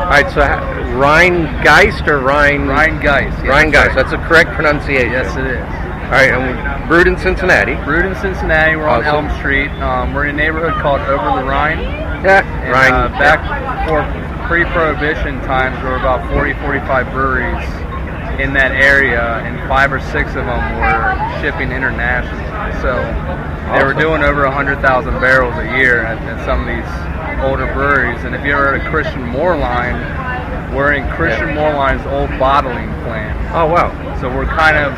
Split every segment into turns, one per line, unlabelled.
right, so Rhinegeist or
Rhinegeist. Yeah,
Rhinegeist. That's the correct pronunciation.
Yes, it is.
All right, and we brewed in Cincinnati.
Brewed in Cincinnati. We're on
Awesome.
Elm Street. We're in a neighborhood called Over the Rhine.
Yeah,
And,
Rhine.
back for pre-prohibition times, there were about 40, 45 breweries in that area, and 5 or 6 of them were shipping internationally. So they were doing over 100,000 barrels a year at some of these older breweries. And if you ever heard of Christian Moorline, we're in Christian Moorline's old bottling plant.
Oh, wow.
So we're kind of,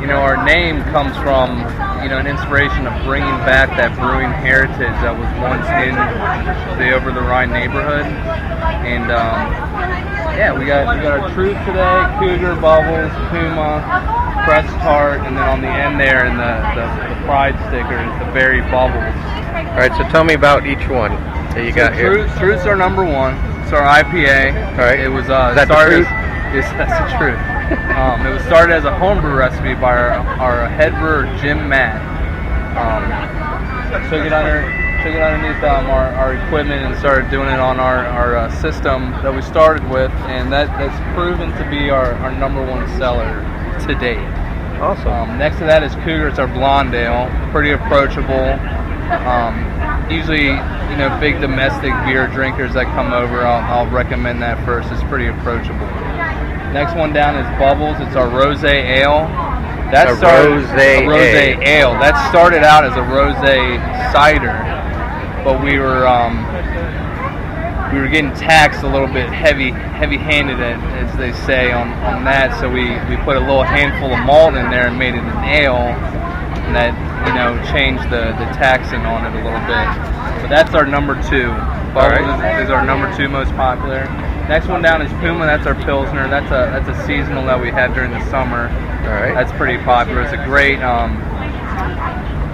our name comes from, an inspiration of bringing back that brewing heritage that was once in the Over the Rhine neighborhood. And we got our Truth today, Cougar, Bubbles, Puma, Press Tart, and then on the end there in the Pride sticker is the Berry Bubbles.
All right, so tell me about each one that you got here.
Truth's our number one. It's our IPA.
All right.
It was
Is that
started
the truth?
Yes, that's the truth. It was started as a homebrew recipe by our head brewer Jim Matt. Took it underneath our equipment and started doing it on our system that we started with, and that's proven to be our number one seller to date.
Awesome.
Next to that is Cougar. It's our blonde ale, pretty approachable. Usually, big domestic beer drinkers that come over, I'll recommend that first. It's pretty approachable. Next one down is Bubbles. It's our rosé ale. Rosé ale. That started out as a rosé cider, but we were getting taxed a little bit heavy-handed, as they say, on that. So we put a little handful of malt in there and made it an ale, and that changed the taxing on it a little bit. But that's our number 2. Bubbles is our number 2 most popular. Next one down is Puma. That's our Pilsner. That's a seasonal that we have during the summer.
All right.
That's pretty popular. It's a great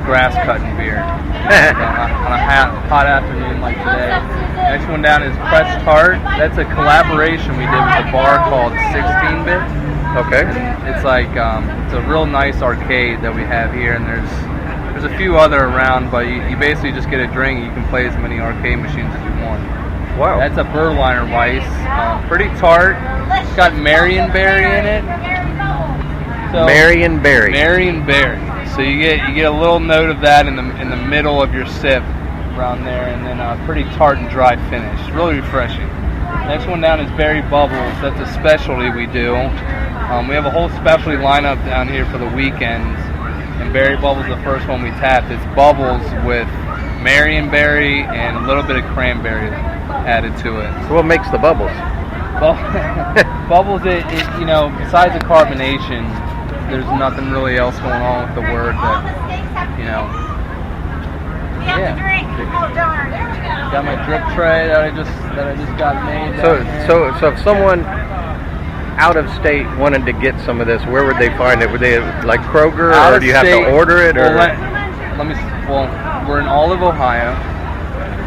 grass cutting beer on a hot afternoon like today. Next one down is Press Tart. That's a collaboration we did with a bar called 16-Bit.
Okay.
It's like it's a real nice arcade that we have here, and there's a few other around, but you basically just get a drink. You can play as many arcade machines as you want.
Wow.
That's a Berliner Weiss. Pretty tart. It's got Marionberry in it. So, Marionberry. So you get a little note of that in the middle of your sip around there, and then a pretty tart and dry finish. Really refreshing. Next one down is Berry Bubbles. That's a specialty we do. We have a whole specialty lineup down here for the weekends, and Berry Bubbles is the first one we tapped. It's bubbles with Marionberry and a little bit of cranberry added to it.
So what makes the bubbles?
Bubbles, besides the carbonation, there's nothing really else going on with the word that, Got my drip tray that I just got made.
So if someone out of state wanted to get some of this, where would they find it? Would they like Kroger, or do you have to order it? Or
we're in all of Ohio.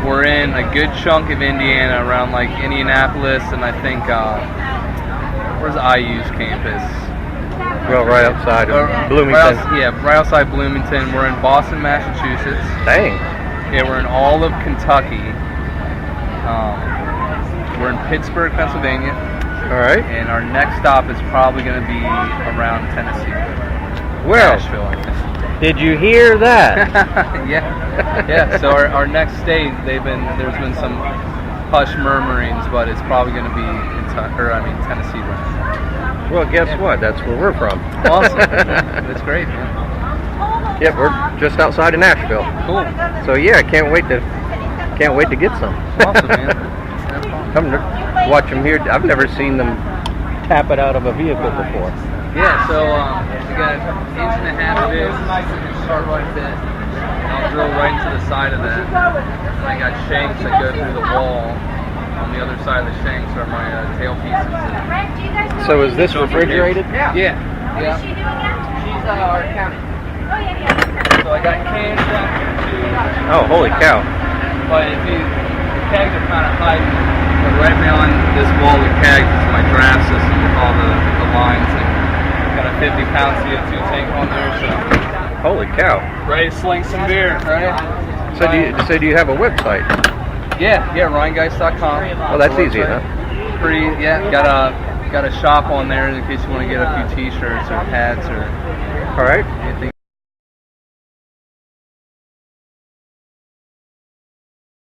We're in a good chunk of Indiana, around like Indianapolis, and I think where's IU's campus?
Well, right outside of Bloomington.
Right outside Bloomington. We're in Boston, Massachusetts.
Dang.
Yeah, we're in all of Kentucky. We're in Pittsburgh, Pennsylvania.
All right.
And our next stop is probably going to be around Tennessee.
Well,
Nashville, I think.
Did you hear that?
Yeah. So our next state, there's been some hush murmurings, but it's probably going to be Tennessee right now.
Well, guess what? That's where we're from.
Awesome. That's great, man.
Yep, we're just outside of Nashville.
Cool.
So yeah, can't wait to get some.
Awesome, man.
Come to watch them here. I've never seen them tap it out of a vehicle before.
Yeah, so we got an inch and a half bit, start right bit, and I'll drill right into the side of that. And I got shanks that go through the wall. On the other side of the shanks are my tail pieces.
So is this refrigerated?
Yeah. She's our accountant. So I got cans down here too.
Oh, holy cow.
But the kegs are kind of hiding. But right behind this wall of kegs is my draft system with all the lines. And got a 50-pound CO2 tank on there, so.
Holy cow.
Ready to sling some beer, right?
So do you have a website?
Yeah, Rhinegeist.com.
Well, that's easy, huh?
got a shop on there in case you want to get a few T-shirts or hats or
All right.
anything.